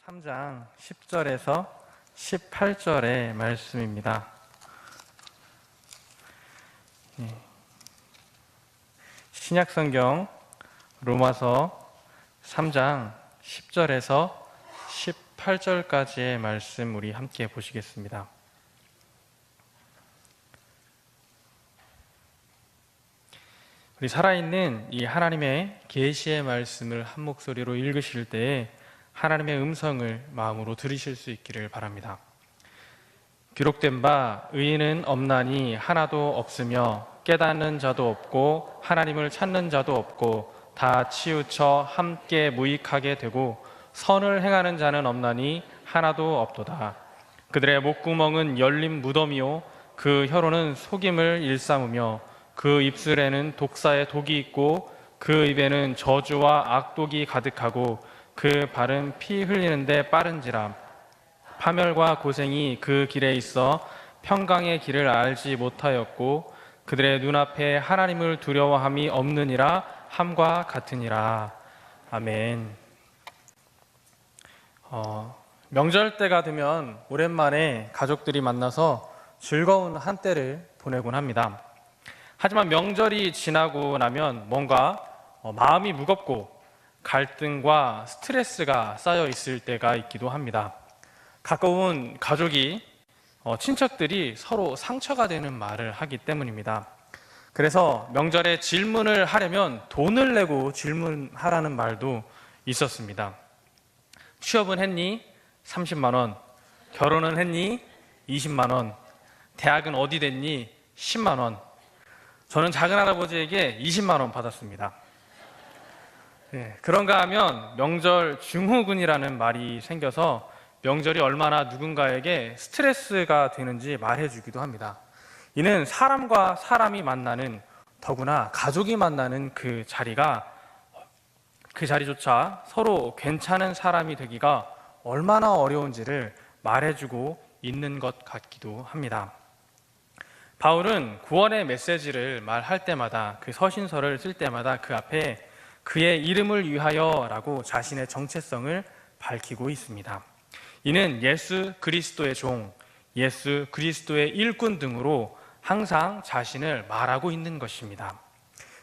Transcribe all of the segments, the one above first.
3장 10절에서 18절의 말씀입니다. 신약성경 로마서 3장 10절에서 18절까지의 말씀 우리 함께 보시겠습니다. 우리 살아있는 이 하나님의 계시의 말씀을 한 목소리로 읽으실 때에 하나님의 음성을 마음으로 들으실 수 있기를 바랍니다. 기록된 바 의인은 없나니 하나도 없으며 깨닫는 자도 없고 하나님을 찾는 자도 없고 다 치우쳐 함께 무익하게 되고 선을 행하는 자는 없나니 하나도 없도다. 그들의 목구멍은 열린 무덤이요 그 혀로는 속임을 일삼으며 그 입술에는 독사의 독이 있고 그 입에는 저주와 악독이 가득하고 그 발은 피 흘리는데 빠른지라. 파멸과 고생이 그 길에 있어 평강의 길을 알지 못하였고 그들의 눈앞에 하나님을 두려워함이 없느니라 함과 같으니라. 아멘. 명절 때가 되면 오랜만에 가족들이 만나서 즐거운 한때를 보내곤 합니다. 하지만 명절이 지나고 나면 뭔가 마음이 무겁고 갈등과 스트레스가 쌓여 있을 때가 있기도 합니다. 가까운 가족이, 친척들이 서로 상처가 되는 말을 하기 때문입니다. 그래서 명절에 질문을 하려면 돈을 내고 질문하라는 말도 있었습니다. 취업은 했니? 30만 원. 결혼은 했니? 20만 원. 대학은 어디 됐니? 10만 원. 저는 작은 할아버지에게 20만 원 받았습니다. 그런가 하면 명절 증후군이라는 말이 생겨서 명절이 얼마나 누군가에게 스트레스가 되는지 말해주기도 합니다. 이는 사람과 사람이 만나는, 더구나 가족이 만나는 그 자리조차 서로 괜찮은 사람이 되기가 얼마나 어려운지를 말해주고 있는 것 같기도 합니다. 바울은 구원의 메시지를 말할 때마다, 그 서신서를 쓸 때마다 그 앞에 그의 이름을 위하여 라고 자신의 정체성을 밝히고 있습니다. 이는 예수 그리스도의 종, 예수 그리스도의 일꾼 등으로 항상 자신을 말하고 있는 것입니다.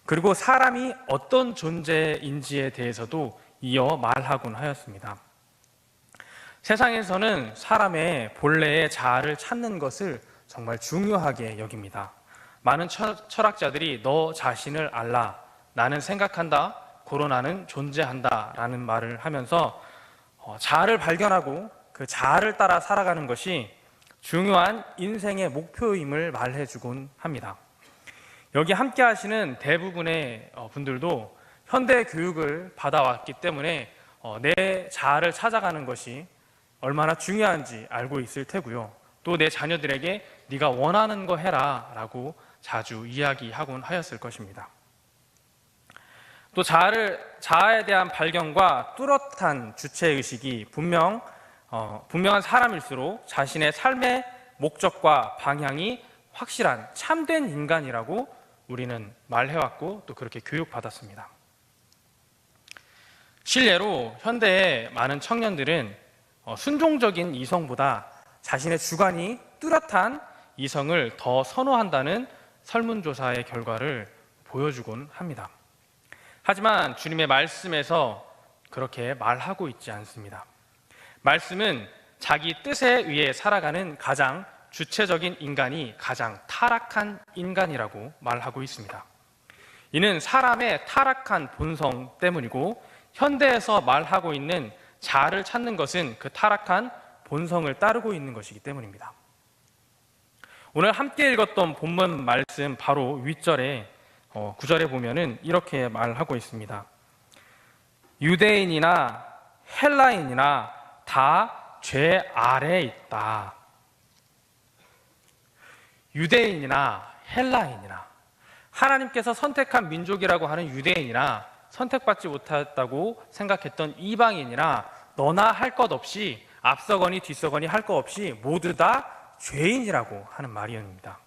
그리고 사람이 어떤 존재인지에 대해서도 이어 말하곤 하였습니다. 세상에서는 사람의 본래의 자아를 찾는 것을 정말 중요하게 여깁니다. 많은 철학자들이 너 자신을 알라, 나는 생각한다, 고로 나는 존재한다 라는 말을 하면서 자아를 발견하고 그 자아를 따라 살아가는 것이 중요한 인생의 목표임을 말해주곤 합니다. 여기 함께 하시는 대부분의 분들도 현대 교육을 받아왔기 때문에 내 자아를 찾아가는 것이 얼마나 중요한지 알고 있을 테고요. 또 내 자녀들에게 네가 원하는 거 해라 라고 자주 이야기하곤 하였을 것입니다. 또 자아에 대한 발견과 뚜렷한 주체의식이 분명한 사람일수록 자신의 삶의 목적과 방향이 확실한 참된 인간이라고 우리는 말해왔고 또 그렇게 교육받았습니다. 실례로 현대의 많은 청년들은 순종적인 이성보다 자신의 주관이 뚜렷한 이성을 더 선호한다는 설문조사의 결과를 보여주곤 합니다. 하지만 주님의 말씀에서 그렇게 말하고 있지 않습니다. 말씀은 자기 뜻에 의해 살아가는 가장 주체적인 인간이 가장 타락한 인간이라고 말하고 있습니다. 이는 사람의 타락한 본성 때문이고 현대에서 말하고 있는 자아를 찾는 것은 그 타락한 본성을 따르고 있는 것이기 때문입니다. 오늘 함께 읽었던 본문 말씀 바로 윗절에 9절에 보면은 이렇게 말하고 있습니다. 유대인이나 헬라인이나 다 죄 아래에 있다. 유대인이나 헬라인이나, 하나님께서 선택한 민족이라고 하는 유대인이나 선택받지 못했다고 생각했던 이방인이나 너나 할 것 없이, 앞서거니 뒤서거니 할 것 없이 모두 다 죄인이라고 하는 말이옵니다.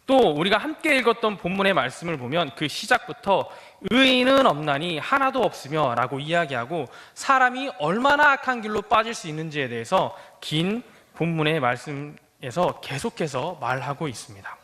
또 우리가 함께 읽었던 본문의 말씀을 보면 그 시작부터 의인은 없나니 하나도 없으며 라고 이야기하고 사람이 얼마나 악한 길로 빠질 수 있는지에 대해서 긴 본문의 말씀에서 계속해서 말하고 있습니다.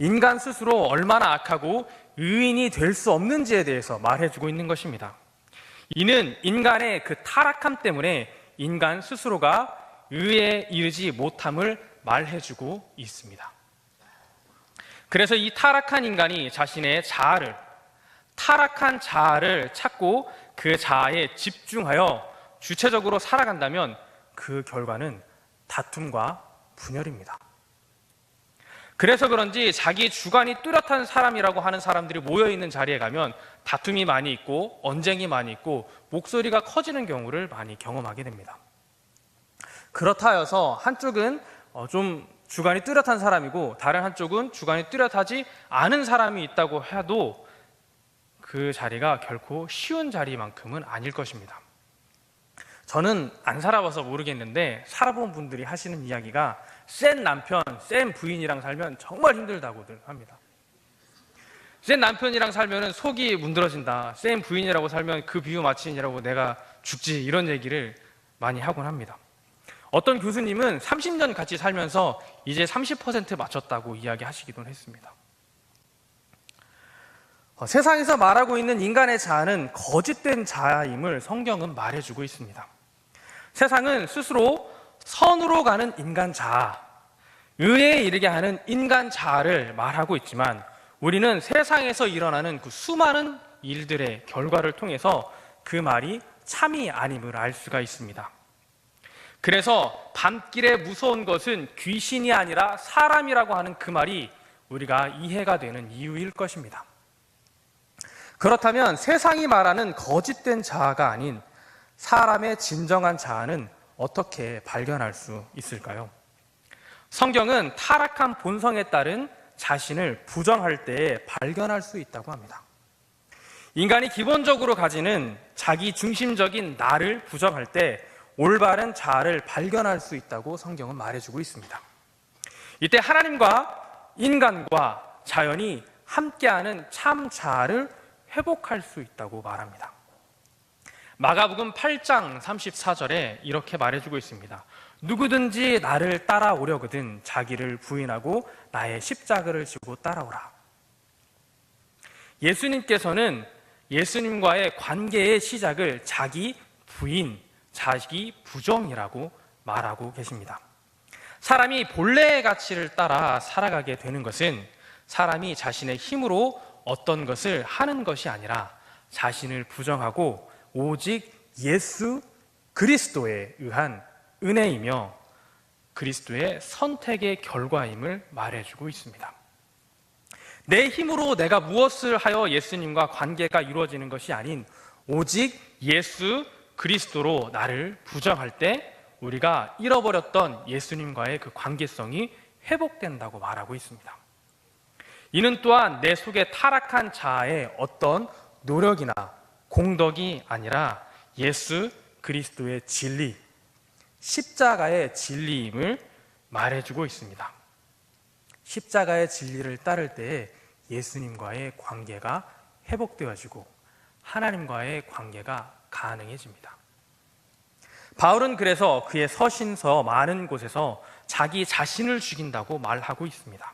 인간 스스로 얼마나 악하고 의인이 될 수 없는지에 대해서 말해주고 있는 것입니다. 이는 인간의 그 타락함 때문에 인간 스스로가 의에 이르지 못함을 말해주고 있습니다. 그래서 이 타락한 인간이 자신의 타락한 자아를 찾고 그 자아에 집중하여 주체적으로 살아간다면 그 결과는 다툼과 분열입니다. 그래서 그런지 자기 주관이 뚜렷한 사람이라고 하는 사람들이 모여있는 자리에 가면 다툼이 많이 있고 언쟁이 많이 있고 목소리가 커지는 경우를 많이 경험하게 됩니다. 그렇다 하여서 한쪽은 좀 주관이 뚜렷한 사람이고 다른 한쪽은 주관이 뚜렷하지 않은 사람이 있다고 해도 그 자리가 결코 쉬운 자리만큼은 아닐 것입니다. 저는 안 살아봐서 모르겠는데 살아본 분들이 하시는 이야기가 센 남편, 센 부인이랑 살면 정말 힘들다고들 합니다. 센 남편이랑 살면 속이 문드러진다. 센 부인이라고 살면 그 비유 마치느라고 내가 죽지, 이런 얘기를 많이 하곤 합니다. 어떤 교수님은 30년 같이 살면서 이제 30% 맞췄다고 이야기하시기도 했습니다. 세상에서 말하고 있는 인간의 자아는 거짓된 자아임을 성경은 말해주고 있습니다. 세상은 스스로 선으로 가는 인간 자아, 의에 이르게 하는 인간 자아를 말하고 있지만 우리는 세상에서 일어나는 그 수많은 일들의 결과를 통해서 그 말이 참이 아님을 알 수가 있습니다. 그래서 밤길에 무서운 것은 귀신이 아니라 사람이라고 하는 그 말이 우리가 이해가 되는 이유일 것입니다. 그렇다면 세상이 말하는 거짓된 자아가 아닌 사람의 진정한 자아는 어떻게 발견할 수 있을까요? 성경은 타락한 본성에 따른 자신을 부정할 때 발견할 수 있다고 합니다. 인간이 기본적으로 가지는 자기 중심적인 나를 부정할 때 올바른 자아를 발견할 수 있다고 성경은 말해주고 있습니다. 이때 하나님과 인간과 자연이 함께하는 참 자아를 회복할 수 있다고 말합니다. 마가복음 8장 34절에 이렇게 말해주고 있습니다. 누구든지 나를 따라오려거든 자기를 부인하고 나의 십자가를 지고 따라오라. 예수님께서는 예수님과의 관계의 시작을 자기 부인, 자기 부정이라고 말하고 계십니다. 사람이 본래의 가치를 따라 살아가게 되는 것은 사람이 자신의 힘으로 어떤 것을 하는 것이 아니라 자신을 부정하고 오직 예수 그리스도에 의한 은혜이며 그리스도의 선택의 결과임을 말해주고 있습니다. 내 힘으로 내가 무엇을 하여 예수님과 관계가 이루어지는 것이 아닌 오직 예수 그리스도로 나를 부정할 때 우리가 잃어버렸던 예수님과의 그 관계성이 회복된다고 말하고 있습니다. 이는 또한 내 속에 타락한 자아의 어떤 노력이나 공덕이 아니라 예수 그리스도의 진리, 십자가의 진리임을 말해주고 있습니다. 십자가의 진리를 따를 때에 예수님과의 관계가 회복되어지고 하나님과의 관계가 가능해집니다. 바울은 그래서 그의 서신서 많은 곳에서 자기 자신을 죽인다고 말하고 있습니다.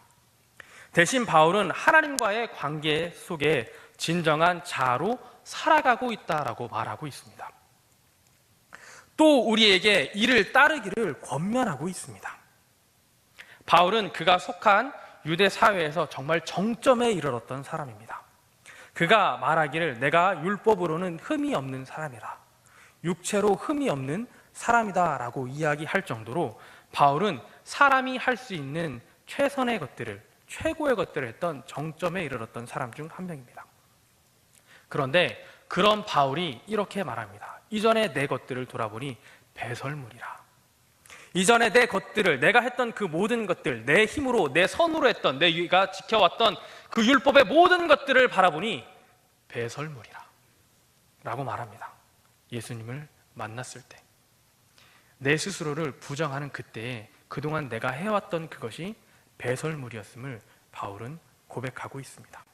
대신 바울은 하나님과의 관계 속에 진정한 자아로 살아가고 있다라고 말하고 있습니다. 또 우리에게 이를 따르기를 권면하고 있습니다. 바울은 그가 속한 유대 사회에서 정말 정점에 이르렀던 사람입니다. 그가 말하기를 내가 율법으로는 흠이 없는 사람이라, 육체로 흠이 없는 사람이다 라고 이야기할 정도로 바울은 사람이 할 수 있는 최선의 것들을, 최고의 것들을 했던 정점에 이르렀던 사람 중 한 명입니다. 그런데 그런 바울이 이렇게 말합니다. 이전에 내 것들을 돌아보니 배설물이라. 이전에 내 것들을, 내가 했던 그 모든 것들, 내 힘으로, 내 선으로 했던, 내가 지켜왔던 그 율법의 모든 것들을 바라보니 배설물이라 라고 말합니다. 예수님을 만났을 때 내 스스로를 부정하는 그때에 그동안 내가 해왔던 그것이 배설물이었음을 바울은 고백하고 있습니다.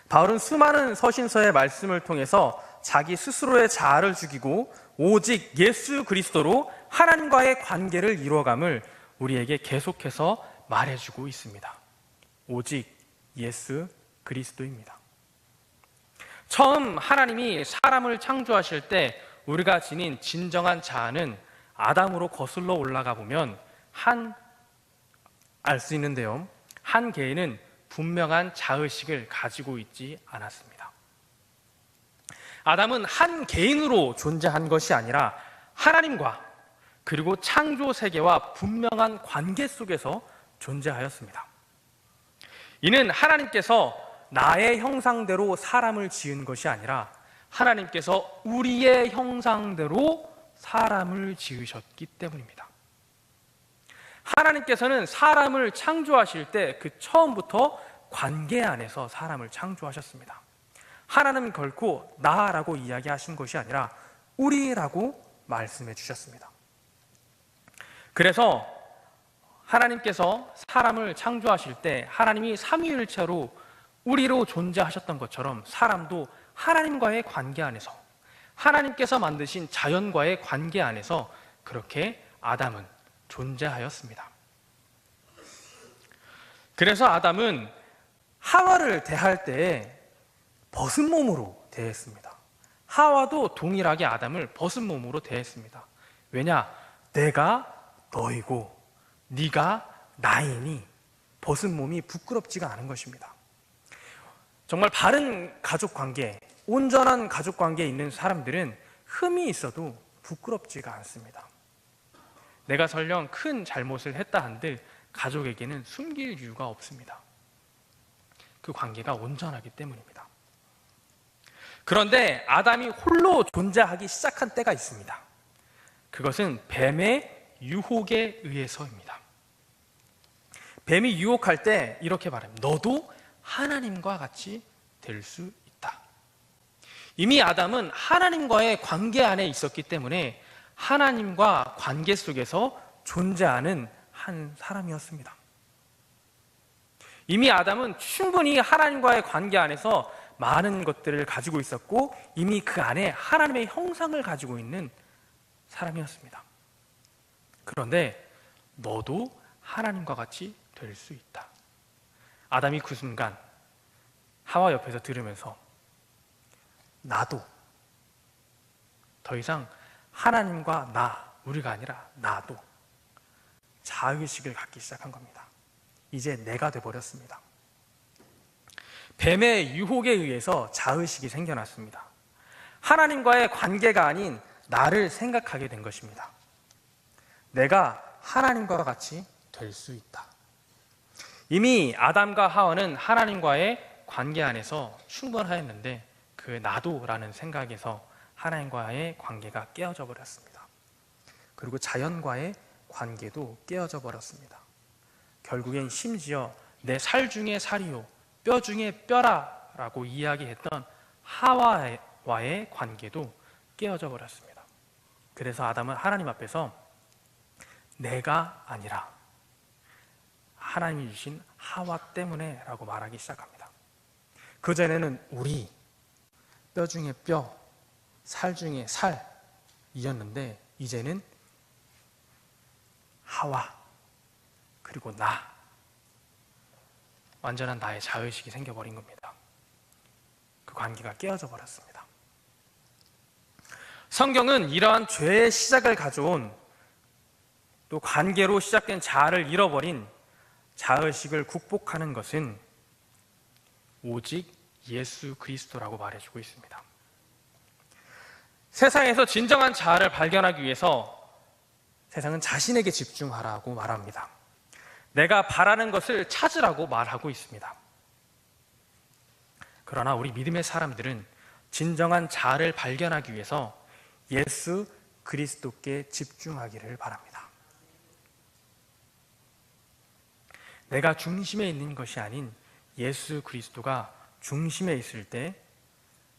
바울은 수많은 서신서의 말씀을 통해서 자기 스스로의 자아를 죽이고 오직 예수 그리스도로 하나님과의 관계를 이루어감을 우리에게 계속해서 말해주고 있습니다. 오직 예수 그리스도입니다. 처음 하나님이 사람을 창조하실 때 우리가 지닌 진정한 자아는 아담으로 거슬러 올라가 보면 알 수 있는데요, 한 개인은 분명한 자의식을 가지고 있지 않았습니다. 아담은 한 개인으로 존재한 것이 아니라 하나님과 그리고 창조 세계와 분명한 관계 속에서 존재하였습니다. 이는 하나님께서 나의 형상대로 사람을 지은 것이 아니라 하나님께서 우리의 형상대로 사람을 지으셨기 때문입니다. 하나님께서는 사람을 창조하실 때 그 처음부터 관계 안에서 사람을 창조하셨습니다. 하나님은 결코 나라고 이야기하신 것이 아니라 우리라고 말씀해 주셨습니다. 그래서 하나님께서 사람을 창조하실 때 하나님이 삼위일체로 우리로 존재하셨던 것처럼 사람도 하나님과의 관계 안에서, 하나님께서 만드신 자연과의 관계 안에서 그렇게 아담은 존재하였습니다. 그래서 아담은 하와를 대할 때에 벗은 몸으로 대했습니다. 하와도 동일하게 아담을 벗은 몸으로 대했습니다. 왜냐? 내가 너이고 네가 나이니 벗은 몸이 부끄럽지가 않은 것입니다. 정말 바른 가족관계, 온전한 가족관계에 있는 사람들은 흠이 있어도 부끄럽지가 않습니다. 내가 설령 큰 잘못을 했다 한들 가족에게는 숨길 이유가 없습니다. 그 관계가 온전하기 때문입니다. 그런데 아담이 홀로 존재하기 시작한 때가 있습니다. 그것은 뱀의 유혹에 의해서입니다. 뱀이 유혹할 때 이렇게 말합니다. 너도 하나님과 같이 될 수 있다. 이미 아담은 하나님과의 관계 안에 있었기 때문에 하나님과 관계 속에서 존재하는 한 사람이었습니다. 이미 아담은 충분히 하나님과의 관계 안에서 많은 것들을 가지고 있었고 이미 그 안에 하나님의 형상을 가지고 있는 사람이었습니다. 그런데 너도 하나님과 같이 될 수 있다. 아담이 그 순간 하와 옆에서 들으면서 나도 더 이상 하나님과 우리가 아니라 나도 자의식을 갖기 시작한 겁니다. 이제 내가 돼버렸습니다. 뱀의 유혹에 의해서 자의식이 생겨났습니다. 하나님과의 관계가 아닌 나를 생각하게 된 것입니다. 내가 하나님과 같이 될 수 있다. 이미 아담과 하와는 하나님과의 관계 안에서 충분하였는데 그 나도라는 생각에서 하나님과의 관계가 깨어져 버렸습니다. 그리고 자연과의 관계도 깨어져 버렸습니다. 결국엔 심지어 내 살 중에 살이요 뼈 중에 뼈라라고 이야기했던 하와와의 관계도 깨어져 버렸습니다. 그래서 아담은 하나님 앞에서 내가 아니라 하나님이 주신 하와 때문에 라고 말하기 시작합니다. 그전에는 우리, 뼈 중에 뼈, 살 중에 살이었는데 이제는 하와 그리고 나, 완전한 나의 자의식이 생겨버린 겁니다. 그 관계가 깨어져 버렸습니다. 성경은 이러한 죄의 시작을 가져온 또 관계로 시작된 자아를 잃어버린 자의식을 국복하는 것은 오직 예수 그리스도라고 말해주고 있습니다. 세상에서 진정한 자아를 발견하기 위해서 세상은 자신에게 집중하라고 말합니다. 내가 바라는 것을 찾으라고 말하고 있습니다. 그러나 우리 믿음의 사람들은 진정한 자아를 발견하기 위해서 예수 그리스도께 집중하기를 바랍니다. 내가 중심에 있는 것이 아닌 예수 그리스도가 중심에 있을 때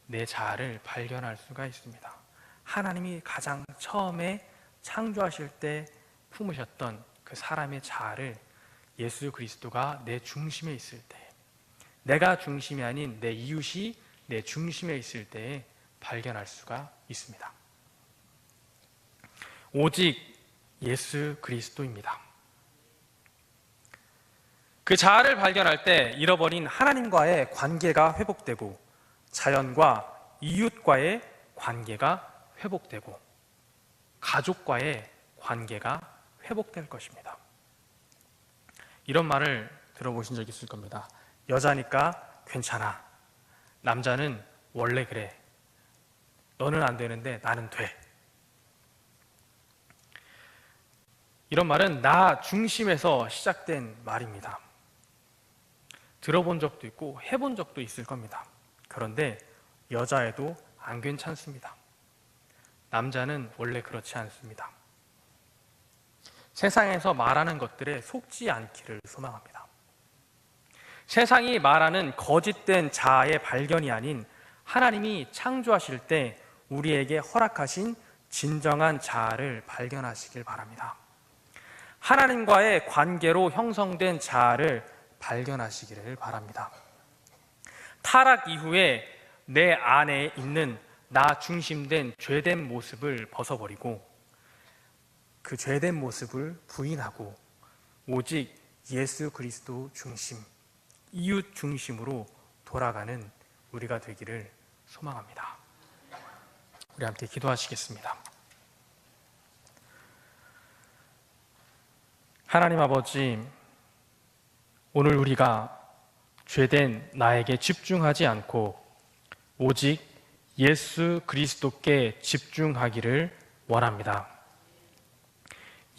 내 자아를 발견할 수가 있습니다. 하나님이 가장 처음에 창조하실 때 품으셨던 그 사람의 자아를 예수 그리스도가 내 중심에 있을 때, 내가 중심이 아닌 내 이웃이 내 중심에 있을 때에 발견할 수가 있습니다. 오직 예수 그리스도입니다. 그 자아를 발견할 때 잃어버린 하나님과의 관계가 회복되고 자연과 이웃과의 관계가 회복되고 가족과의 관계가 회복될 것입니다. 이런 말을 들어보신 적 있을 겁니다. 여자니까 괜찮아. 남자는 원래 그래. 너는 안 되는데 나는 돼. 이런 말은 나 중심에서 시작된 말입니다. 들어본 적도 있고 해본 적도 있을 겁니다. 그런데 여자애도 안 괜찮습니다. 남자는 원래 그렇지 않습니다. 세상에서 말하는 것들에 속지 않기를 소망합니다. 세상이 말하는 거짓된 자아의 발견이 아닌 하나님이 창조하실 때 우리에게 허락하신 진정한 자아를 발견하시길 바랍니다. 하나님과의 관계로 형성된 자아를 발견하시기를 바랍니다. 타락 이후에 내 안에 있는 나 중심된 죄된 모습을 벗어버리고 그 죄된 모습을 부인하고 오직 예수 그리스도 중심, 이웃 중심으로 돌아가는 우리가 되기를 소망합니다. 우리 함께 기도하시겠습니다. 하나님 아버지, 오늘 우리가 죄된 나에게 집중하지 않고 오직 예수 그리스도께 집중하기를 원합니다.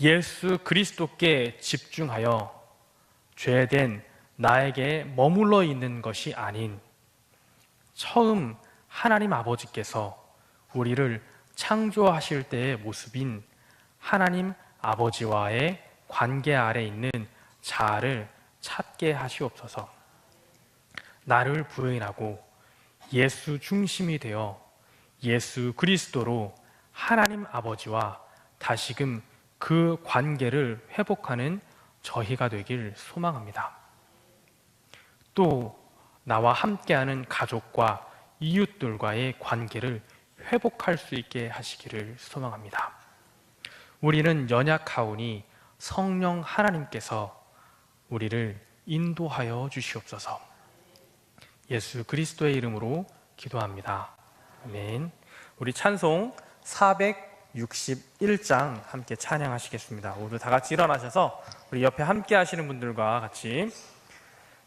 예수 그리스도께 집중하여 죄된 나에게 머물러 있는 것이 아닌 처음 하나님 아버지께서 우리를 창조하실 때의 모습인 하나님 아버지와의 관계 아래 있는 자아를 찾게 하시옵소서. 나를 부인하고 예수 중심이 되어 예수 그리스도로 하나님 아버지와 다시금 그 관계를 회복하는 저희가 되길 소망합니다. 또 나와 함께하는 가족과 이웃들과의 관계를 회복할 수 있게 하시기를 소망합니다. 우리는 연약하오니 성령 하나님께서 우리를 인도하여 주시옵소서. 예수 그리스도의 이름으로 기도합니다. 아멘. 우리 찬송 461장 함께 찬양하시겠습니다. 모두 다 같이 일어나셔서 우리 옆에 함께 하시는 분들과 같이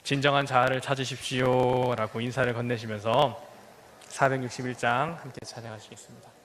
진정한 자아를 찾으십시오 라고 인사를 건네시면서 461장 함께 찬양하시겠습니다.